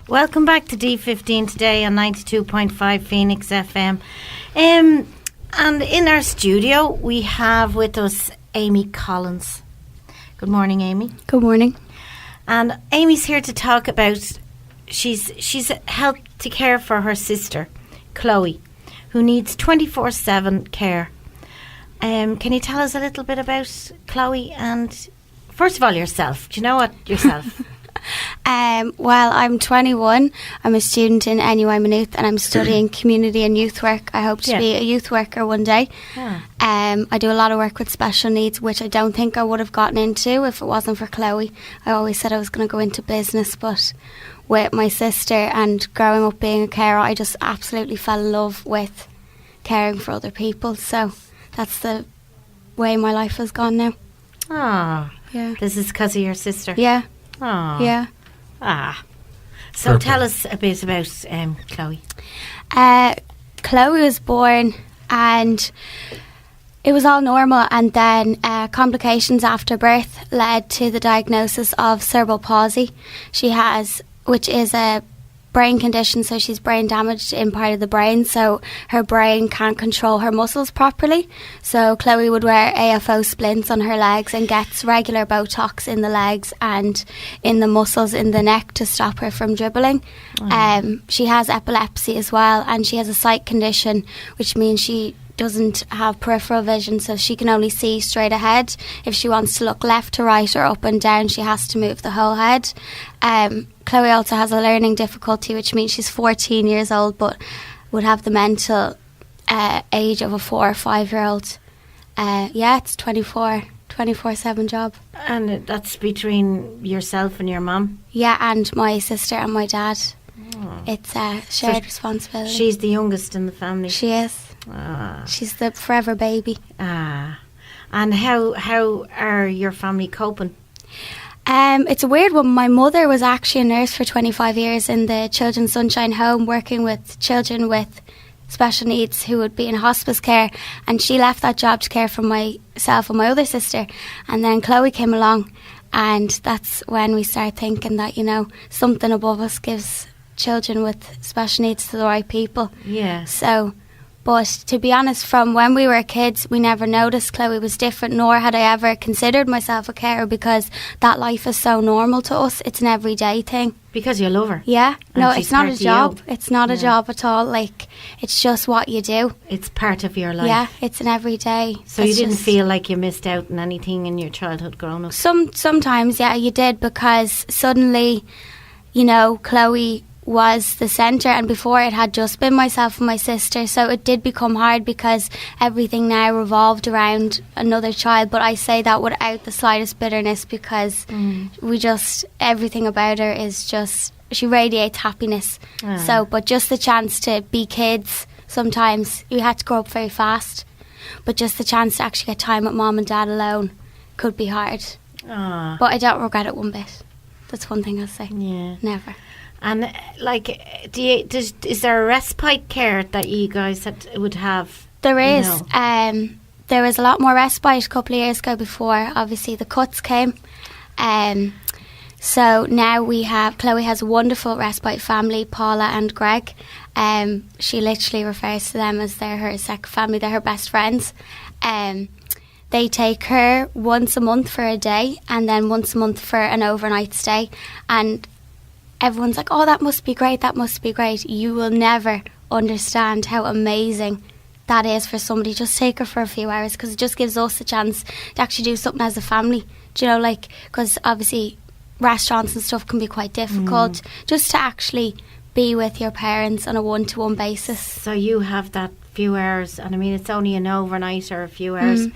Welcome back to D15 today on 92.5 Phoenix FM. And in our studio we have with us Amy Collins. Good morning, Amy. Good morning. And Amy's here to talk about she's helped to care for her sister, Chloe, who needs 24/7 care. Can you tell us a little bit about Chloe and, first of all, yourself? Do you know what yourself? Well, I'm 21. I'm a student in NUI Maynooth and I'm studying community and youth work. I hope to be a youth worker one day. I do a lot of work with special needs, which I don't think I would have gotten into if it wasn't for Chloe. I always said I was going to go into business, but with my sister and growing up being a carer, I just absolutely fell in love with caring for other people. So that's the way my life has gone now. Oh, yeah. This is because of your sister? Yeah. Oh. Yeah. So tell us a bit about Chloe. Chloe was born and it was all normal, and then complications after birth led to the diagnosis of cerebral palsy. She has, which is a brain condition, so she's brain damaged in part of the brain, so her brain can't control her muscles properly. So Chloe would wear AFO splints on her legs and gets regular Botox in the legs and in the muscles in the neck to stop her from dribbling. She has epilepsy as well, and she has a sight condition, which means she doesn't have peripheral vision, so she can only see straight ahead. If she wants to look left to right or up and down, she has to move the whole head. Chloe also has a learning difficulty, which means she's 14 years old but would have the mental age of a 4 or 5 year old. It's 24/7 job. And that's between yourself and your mum? Yeah, and my sister and my dad. It's a shared responsibility. She's the youngest in the family? She is. She's the forever baby. And how are your family coping? It's a weird one. My mother was actually a nurse for 25 years in the Children's Sunshine Home, working with children with special needs who would be in hospice care, and she left that job to care for myself and my other sister, and then Chloe came along, and that's when we started thinking that, something above us gives children with special needs to the right people. Yeah. But to be honest, from when we were kids, we never noticed Chloe was different, nor had I ever considered myself a carer, because that life is so normal to us. It's an everyday thing. Because you love her. Yeah. And no, she's it's not part a of job. you. It's not a job at all. It's just what you do. It's part of your life. Yeah, it's an everyday. So you didn't feel like you missed out on anything in your childhood growing up? Sometimes, yeah, you did, because suddenly, Chloe was the centre, and before it had just been myself and my sister, so it did become hard because everything now revolved around another child. But I say that without the slightest bitterness, because everything about her is just, she radiates happiness. But just the chance to be kids, sometimes you had to grow up very fast, but just the chance to actually get time with mom and dad alone could be hard. But I don't regret it one bit. That's one thing I'll say. Yeah. Never. And is there a respite care that you guys would have? There is. There was a lot more respite a couple of years ago before obviously the cuts came. So now Chloe has a wonderful respite family, Paula and Greg. She literally refers to them as they're her second family, they're her best friends. They take her once a month for a day and then once a month for an overnight stay. And everyone's like, oh, that must be great, that must be great. You will never understand how amazing that is for somebody. Just take her for a few hours, because it just gives us a chance to actually do something as a family. Do you know, because obviously restaurants and stuff can be quite difficult. Just to actually be with your parents on a one-to-one basis. So you have that few hours, and I mean, it's only an overnight or a few hours.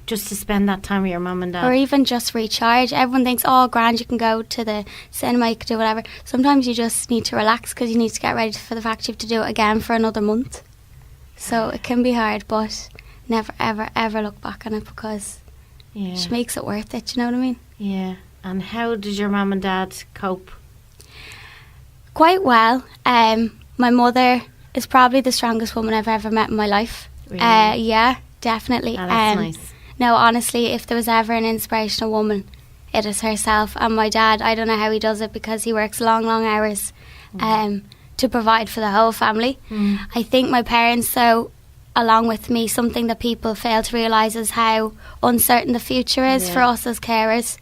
Just to spend that time with your mum and dad. Or even just recharge. Everyone thinks, oh, grand, you can go to the cinema, you can do whatever. Sometimes you just need to relax, because you need to get ready for the fact you have to do it again for another month. So it can be hard, but never, ever, ever look back on it, because she makes it worth it, you know what I mean? Yeah. And how did your mum and dad cope? Quite well. My mother is probably the strongest woman I've ever met in my life. Really? Yeah, definitely. Oh, that's nice. No, honestly, if there was ever an inspirational woman, it is herself. And my dad, I don't know how he does it, because he works long hours to provide for the whole family. I think my parents, though, along with me, something that people fail to realise is how uncertain the future is for us as carers.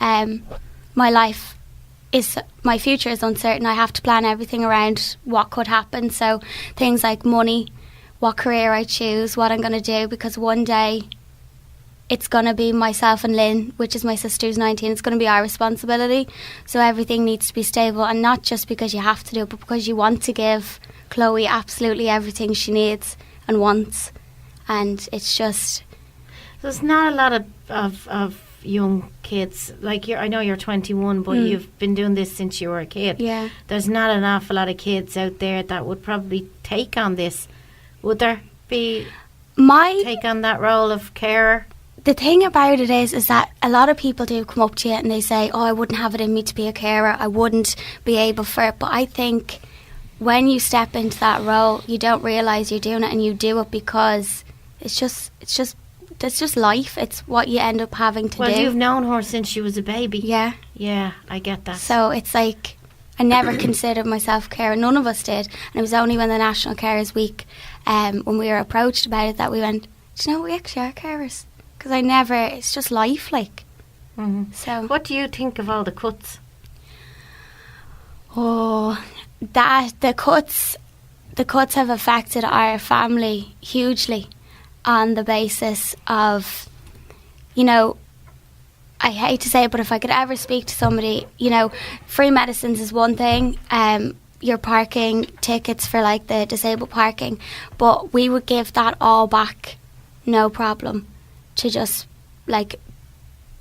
My future is uncertain. I have to plan everything around what could happen. So things like money, what career I choose, what I'm going to do, because one day it's going to be myself and Lynn, which is my sister who's 19, it's going to be our responsibility. So everything needs to be stable, and not just because you have to do it, but because you want to give Chloe absolutely everything she needs and wants. And it's just... There's not a lot of young kids, like I know you're 21, but you've been doing this since you were a kid. Yeah. There's not an awful lot of kids out there that would probably take on this. Would there be take on that role of carer? The thing about it is that a lot of people do come up to you and they say, oh, I wouldn't have it in me to be a carer, I wouldn't be able for it. But I think when you step into that role, you don't realise you're doing it, and you do it because it's just life. It's what you end up having to do. Well, you've known her since she was a baby. Yeah. Yeah, I get that. So it's like, I never considered myself a carer. None of us did. And it was only when the National Carers Week, when we were approached about it, that we went, do you know, we actually are carers. Because it's just life, like. Mm-hmm. So. What do you think of all the cuts? Oh, the cuts have affected our family hugely, on the basis of, you know, I hate to say it, but if I could ever speak to somebody, you know, free medicines is one thing, your parking tickets for like the disabled parking, but we would give that all back, no problem, to just like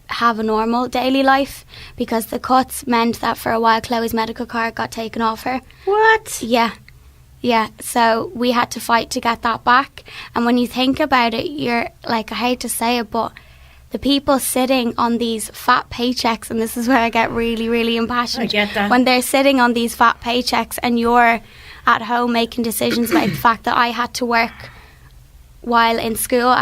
have a normal daily life, because the cuts meant that for a while Chloe's medical card got taken off her. What? Yeah, so we had to fight to get that back. And when you think about it, you're like, I hate to say it, but the people sitting on these fat paychecks, and this is where I get really, really impassioned. I get that. When they're sitting on these fat paychecks and you're at home making decisions about the fact that I had to work while in school,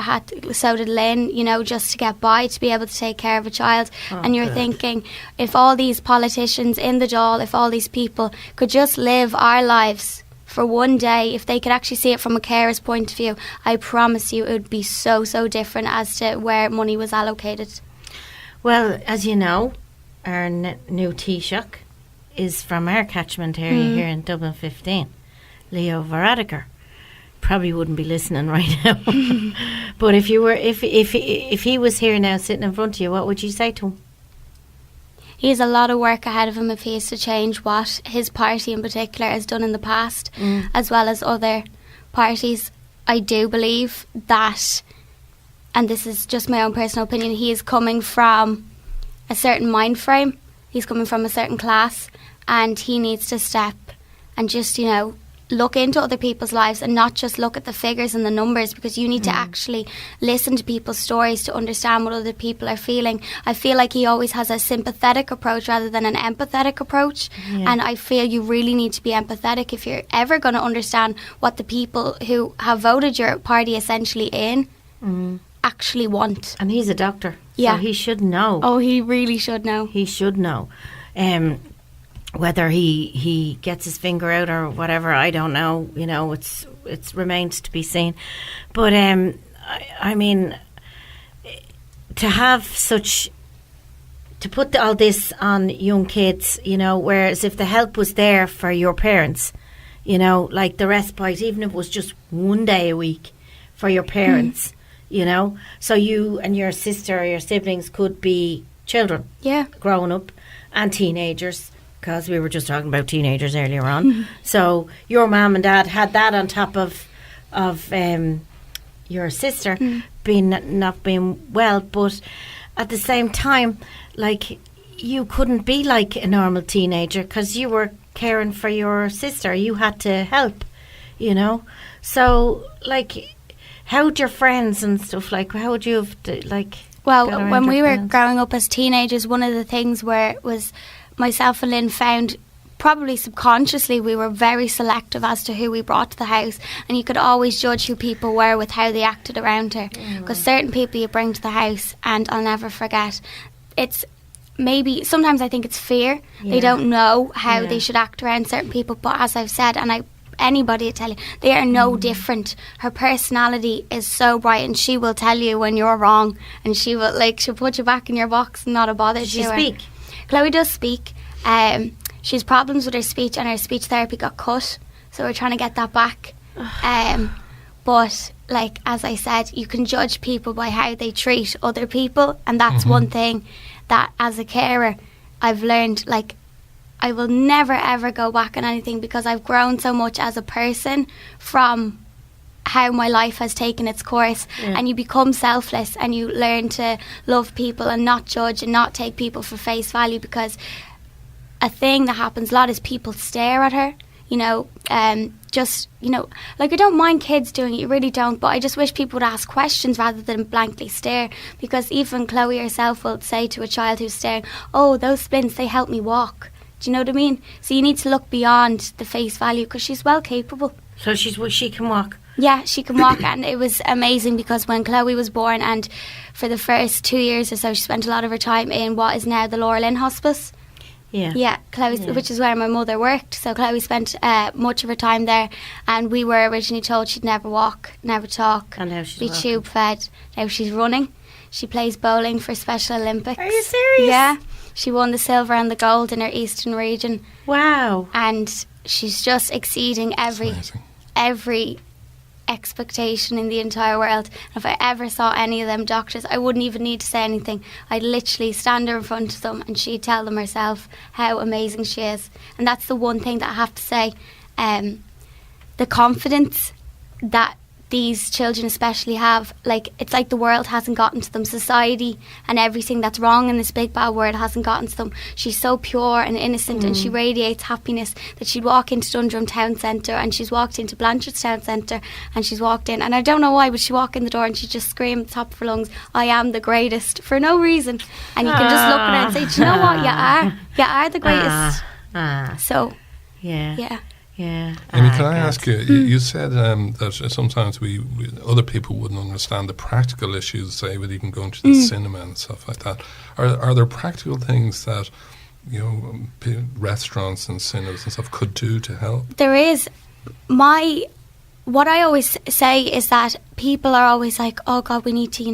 so did Lynn, you know, just to get by, to be able to take care of a child. And you're thinking, if all these politicians in the Dáil, if all these people could just live our lives for one day, if they could actually see it from a carer's point of view, I promise you it would be so different as to where money was allocated. Well, as you know, our new Taoiseach is from our catchment area here in Dublin 15, Leo Varadkar. Probably wouldn't be listening right now. But if he was here now sitting in front of you, what would you say to him? He has a lot of work ahead of him if he is to change what his party in particular has done in the past, as well as other parties. I do believe that, and this is just my own personal opinion, he is coming from a certain mind frame, he's coming from a certain class, and he needs to step and just, you know, look into other people's lives and not just look at the figures and the numbers, because you need to actually listen to people's stories to understand what other people are feeling. I feel like he always has a sympathetic approach rather than an empathetic approach, and I feel you really need to be empathetic if you're ever going to understand what the people who have voted your party essentially in actually want. And he's a doctor, yeah, so he should know. Oh, he really should know. He should know. Whether he gets his finger out or whatever, I don't know. You know, it's remains to be seen. But I mean, to have to put all this on young kids, you know, whereas if the help was there for your parents, you know, like the respite, even if it was just one day a week for your parents, you know, so you and your sister or your siblings could be children, growing up, and teenagers. Because we were just talking about teenagers earlier on. So your mum and dad had that on top of your sister not being well, but at the same time, like, you couldn't be like a normal teenager because you were caring for your sister. You had to help, you know. So, like, how'd your friends and stuff, like, how would you have Well, when we were growing up as teenagers, one of the things where it was myself and Lynn found, probably subconsciously, we were very selective as to who we brought to the house, and you could always judge who people were with how they acted around her, because certain people you bring to the house, and I'll never forget, it's maybe sometimes I think it's fear. They Yeah. don't know how Yeah. they should act around certain people. But as I've said, and anybody will tell you, they are no different. Her personality is so bright, and she will tell you when you're wrong, and she'll put you back in your box, not a bother. Does to she her. speak? Chloe does speak. She has problems with her speech, and her speech therapy got cut, so we're trying to get that back. But like as I said, you can judge people by how they treat other people, and that's one thing that as a carer I've learned. Like, I will never ever go back on anything, because I've grown so much as a person from how my life has taken its course. Yeah. And you become selfless, and you learn to love people and not judge and not take people for face value, because a thing that happens a lot is people stare at her, like, I don't mind kids doing it, you really don't, but I just wish people would ask questions rather than blankly stare, because even Chloe herself will say to a child who's staring, oh, those splints, they help me walk. Do you know what I mean? So you need to look beyond the face value, because she's well capable. So she can walk. Yeah, she can walk. And it was amazing, because when Chloe was born, and for the first 2 years or so, she spent a lot of her time in what is now the Laura Lynn Hospice. Yeah. Yeah, Chloe, Yeah. which is where my mother worked. So Chloe spent much of her time there, and we were originally told she'd never walk, never talk, And now she's be walking. tube fed. Now she's running. She plays bowling for Special Olympics. Are you serious? Yeah, she won the silver and the gold in her Eastern region, Wow. and she's just exceeding Amazing. every expectation in the entire world. And if I ever saw any of them doctors, I wouldn't even need to say anything. I'd literally stand her in front of them, and she'd tell them herself how amazing she is. And that's the one thing that I have to say. The confidence that these children especially have, like, it's like the world hasn't gotten to them. Society and everything that's wrong in this big bad world hasn't gotten to them. She's so pure and innocent, and she radiates happiness, that she'd walk into Dundrum Town Centre, and she's walked into Blanchard's Town Centre, and she's walked in, and I don't know why, but she walk in the door and she just scream at the top of her lungs, I am the greatest, for no reason. And you can just look at her and say, do you know what, you are the greatest. So Yeah. yeah. Yeah. Amy, can I God. ask you, you said that sometimes we other people wouldn't understand the practical issues, say, with even going to the cinema and stuff like that. Are there practical things that, restaurants and cinemas and stuff could do to help? There is. What I always say is that people are always like, oh God, we need to,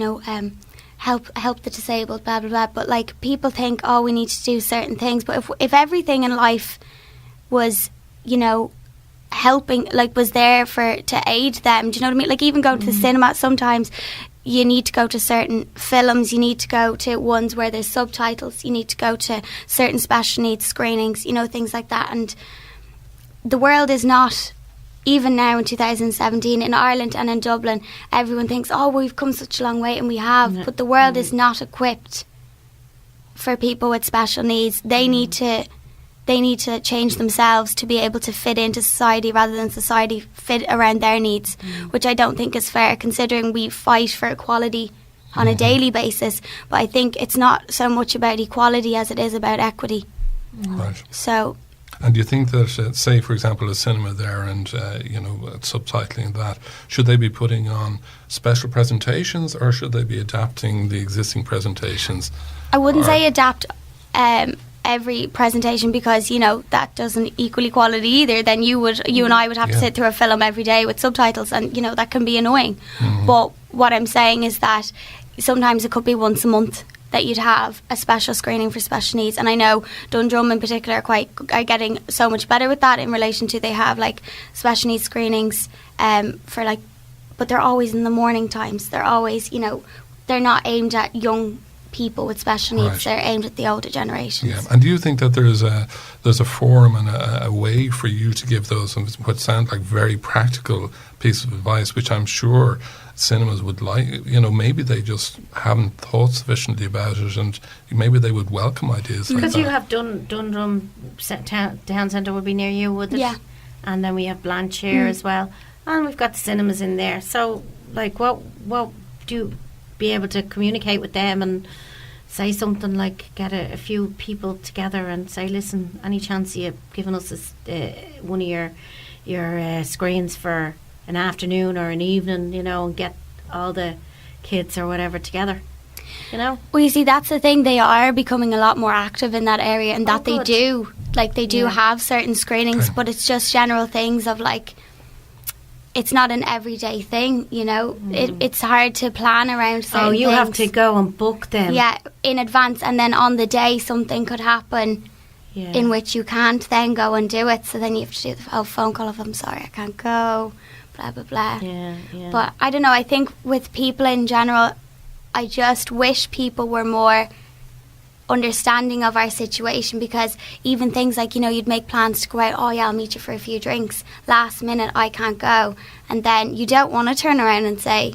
help the disabled, blah blah blah. But like, people think, oh, we need to do certain things. But if everything in life was, helping, like, was there to aid them, do you know what I mean? Like, even going to the cinema, sometimes you need to go to certain films, you need to go to ones where there's subtitles, you need to go to certain special needs screenings, things like that. And the world is not, even now in 2017 in Ireland and in Dublin, everyone thinks, oh, we've come such a long way, and we have, but the world is not equipped for people with special needs. They need to change themselves to be able to fit into society, rather than society fit around their needs, which I don't think is fair, considering we fight for equality on a daily basis. But I think it's not so much about equality as it is about equity. Right. So And do you think that, say, for example, a cinema there and, subtitling that, should they be putting on special presentations, or should they be adapting the existing presentations? I wouldn't say adapt every presentation, because that doesn't equal equality either. Then you and I would have to sit through a film every day with subtitles, and that can be annoying. But what I'm saying is that sometimes it could be once a month that you'd have a special screening for special needs. And I know Dundrum in particular are getting so much better with that, in relation to, they have like special needs screenings for like, but they're always in the morning times. They're always, they're not aimed at young people with special needs. Right. They're aimed at the older generations. Yeah, and do you think that there's a forum and a way for you to give those what sound like very practical piece of advice, which I'm sure cinemas would like? Maybe they just haven't thought sufficiently about it, and maybe they would welcome ideas like that. Because you have Dundrum Town Centre would be near you, would it? Yeah. And then we have Blanche here as well, and we've got the cinemas in there. So, like, what do you be able to communicate with them and say something like, get a few people together and say, listen, any chance you've given us one of your screens for an afternoon or an evening, and get all the kids or whatever together? you know. Well, you see, that's the thing. They are becoming a lot more active in that area, and that they good. do, like, they do Yeah. have certain screenings, Okay. but it's just general things of, like, it's not an everyday thing, you know. It's hard to plan around certain Oh, you things. have to go and book them. Yeah, in advance, and then on the day something could happen Yeah. in which you can't then go and do it. So then you have to do the phone call of, I'm sorry, I can't go, blah, blah, blah. Yeah, yeah. But I don't know, I think with people in general, I just wish people were more understanding of our situation, because even things like, you know, you'd make plans to go out, oh yeah, I'll meet you for a few drinks, last minute I can't go, and then you don't want to turn around and say,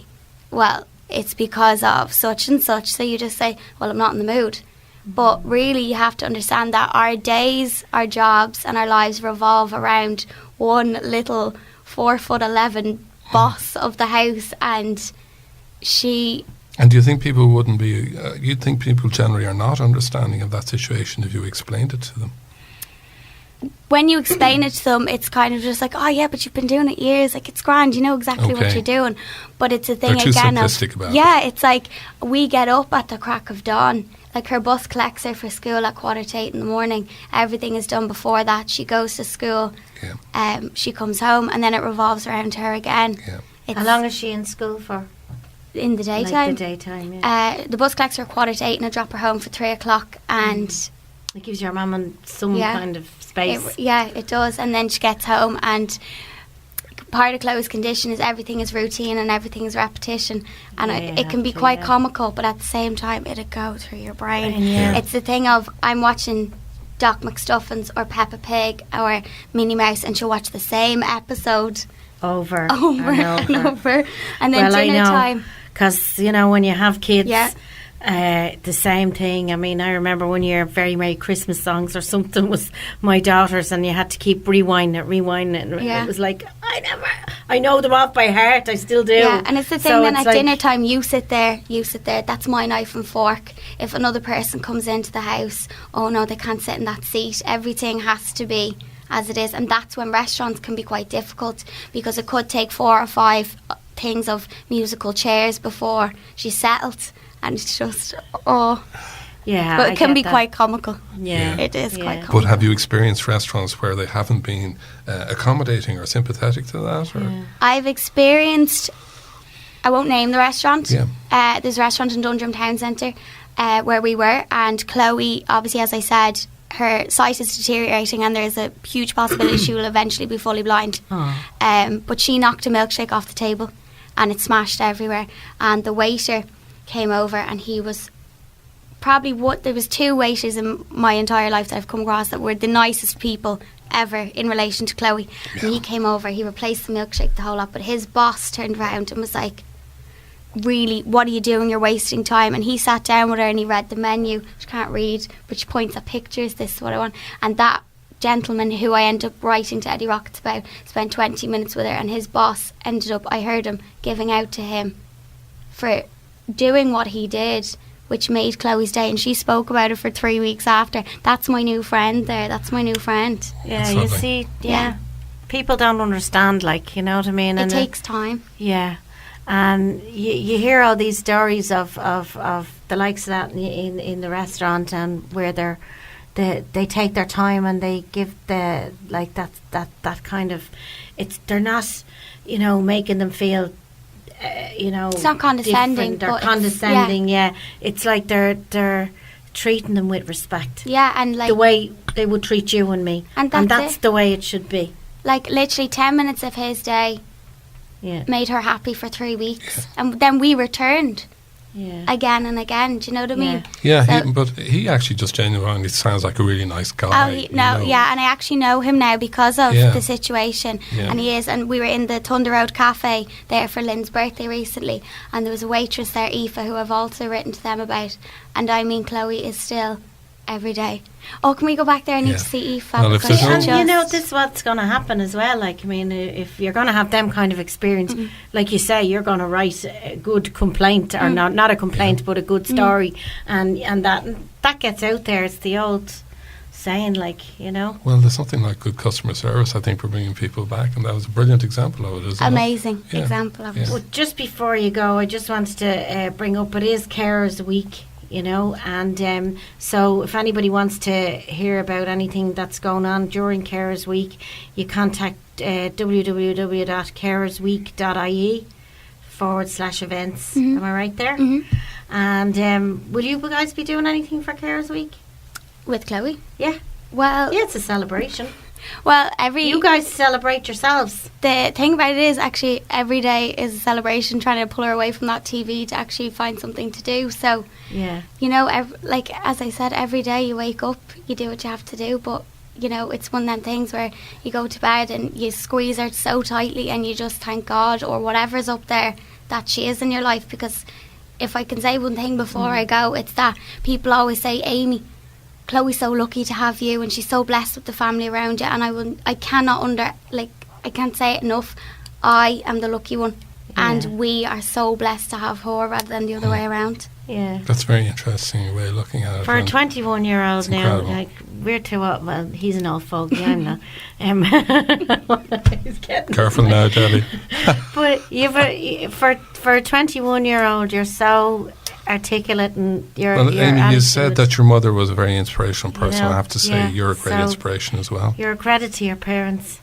well, it's because of such and such, so you just say, well, I'm not in the mood. But really you have to understand that our days, our jobs and our lives revolve around one little 4'11" boss of the house, and she... And do you think people wouldn't be, you'd think people generally are not understanding of that situation if you explained it to them? When you explain it to them, it's kind of just like, oh yeah, but you've been doing it years, like it's grand, you know exactly what Okay. you're doing. But it's a thing They're too again simplistic of, about yeah, it's like we get up at the crack of dawn. Like her bus collects her for school at 7:45 in the morning. Everything is done before that. She goes to school, Yeah. she comes home, and then it revolves around her again. Yeah. It's How long is she in school for? in the daytime. Like the daytime, yeah. The bus collects her at 7:45 and I drop her home for 3:00, and It gives your mum and some Yeah. kind of space. it does. And then she gets home, and part of Chloe's condition is everything is routine and everything is repetition, and Yeah, you it can have be to, quite yeah. comical, but at the same time it'll go through your brain. Yeah. It's the thing of, I'm watching Doc McStuffins or Peppa Pig or Minnie Mouse, and she'll watch the same episode over over and over, and then Well, I dinner know. time. Because, you know, when you have kids, Yeah. the same thing. I mean, I remember one year Very Merry Christmas songs or something was my daughter's, and you had to keep rewinding it. And Yeah. it was like, I know them off by heart. I still do. Yeah, and it's the thing So then it's at like- dinner time, you sit there, that's my knife and fork. If another person comes into the house, oh no, they can't sit in that seat. Everything has to be as it is, and that's when restaurants can be quite difficult, because it could take 4 or 5 things of musical chairs before she's settled, and it's just, Yeah, but I it can get be that. quite comical. Yeah. It is quite Yeah. comical. But have you experienced restaurants where they haven't been accommodating or sympathetic to that? Or? I've experienced, I won't name the restaurant. Yeah. There's a restaurant in Dundrum Town Centre where we were, and Chloe, obviously, as I said, her sight is deteriorating, and there's a huge possibility she will eventually be fully blind. But she knocked a milkshake off the table, and it smashed everywhere. And the waiter came over, and he was probably there was 2 waiters in my entire life that I've come across that were the nicest people ever in relation to Chloe. And he came over, he replaced the milkshake, the whole lot, but his boss turned around and was like, really, what are you doing? You're wasting time. And he sat down with her and he read the menu. She can't read, but she points at pictures. This is what I want. And that gentleman who I ended up writing to Eddie Rockets about spent 20 minutes with her, and his boss ended up, I heard him giving out to him for doing what he did, which made Chloe's day, and she spoke about it for 3 weeks after. That's my new friend there. That's my new friend. Yeah, That's you lovely. see, Yeah. people don't understand, like, you know what I mean? It And takes time. yeah, and you hear all these stories of the likes of that in the restaurant, and where they take their time and they give the like that kind of, they're not, you know, making them feel, you know, It's not condescending, different or but it's- condescending. Yeah, it's like they're treating them with respect, Yeah, and like the way they would treat you and me, And that's it. the way it should be. like literally 10 minutes of his day Yeah, made her happy for 3 weeks, and then we returned yeah. again and again. Do you know what I mean? Yeah, So- but he actually just genuinely sounds like a really nice guy. Oh, no, yeah, and I actually know him now because of Yeah. the situation, Yeah. and he is. And we were in the Thunder Road Cafe there for Lynn's birthday recently, and there was a waitress there, Aoife, who I've also written to them about. And I mean, Chloe is still every day. Oh, can we go back there? I need Yeah. to see Aoife. Well, if because there's no- she And you know, just- this is what's going to happen as well. Like, I mean, if you're going to have them kind of experience, like you say, you're going to write a good complaint, or not a complaint, but a good story, and that gets out there. It's the old saying, like, you know. Well, there's something like good customer service, I think, for bringing people back, and that was a brilliant example of it, isn't it? Amazing Yeah. example of it. Yeah. Well, just before you go, I just wanted to bring up, it is Carers Week, you know, and so if anybody wants to hear about anything that's going on during Carers Week, you contact www.carersweek.ie/events. Am I right there? And will you guys be doing anything for Carers Week? With Chloe? Yeah. Well, Yeah, it's a celebration. well, You guys celebrate yourselves. the thing about it is actually every day is a celebration, trying to pull her away from that TV to actually find something to do. So, Yeah. you know, like as I said, every day you wake up, you do what you have to do, but you know, it's one of them things where you go to bed and you squeeze her so tightly and you just thank God or whatever's up there that she is in your life. Because if I can say one thing before I go, it's that people always say, Amy, Chloe's so lucky to have you and she's so blessed with the family around you, and I can't say it enough, I am the lucky one. Yeah. And we are so blessed to have her rather than the other way around. Yeah. That's very interesting way of looking at it. For a and 21-year-old it's now, incredible. like, we're too old. Well, he's an old fogey, I'm not. He's getting Careful now, Debbie. But for a 21-year-old, you're so articulate and your Well, Amy, you attitude. said that your mother was a very inspirational person. know, I have to say, yeah, you're a great so- inspiration as well. You're a credit to your parents,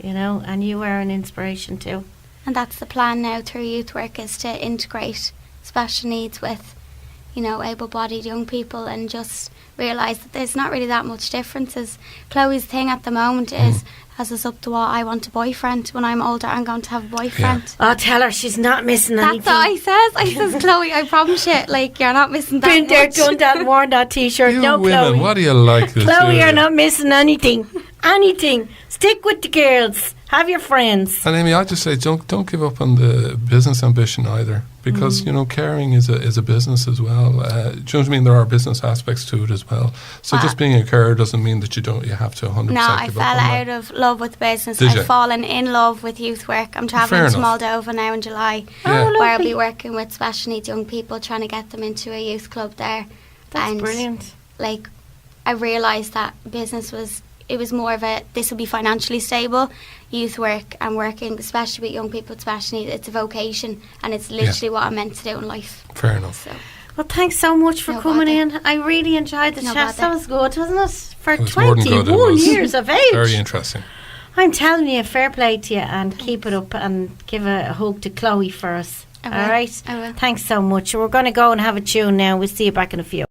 you know, and you are an inspiration too. And that's the plan now through youth work, is to integrate special needs with, you know, able-bodied young people, and just realise that there's not really that much difference. As Chloe's thing at the moment is, as it's up to what I want a boyfriend. When I'm older, I'm going to have a boyfriend. Oh, tell her she's not missing That's anything. what I says, Chloe, I promise you, like, you're not missing that Been there, much. done that, worn that T-shirt. You No, women, Chloe. what do you like to Chloe, do? you're not missing anything. Anything. Stick with the girls. Have your friends. And Amy, I just say don't give up on the business ambition either, because you know caring is a business as well. Do you know what I mean? There are business aspects to it as well. So just being a carer doesn't mean that you have to 100%. No, I give up fell on out that. of love with business. Did you? I've fallen in love with youth work. I'm travelling Fair to enough. Moldova now in July, Yeah. Oh, where I'll lovely. be working with special needs young people, trying to get them into a youth club there. That's and brilliant. like, I realised that business was more of a, this will be financially stable. Youth work and working, especially with young people with special needs, it's a vocation, and it's literally what I'm meant to do in life. Fair enough. So, Well, thanks so much for No coming bother. in. I really enjoyed the No chat. bother. That was good, wasn't it? For It was more than good, it 21 was. years of age. Very interesting. I'm telling you, fair play to you, and keep it up, and give a hug to Chloe for us. I All will. right? I will. Thanks so much. We're going to go and have a tune now. We'll see you back in a few.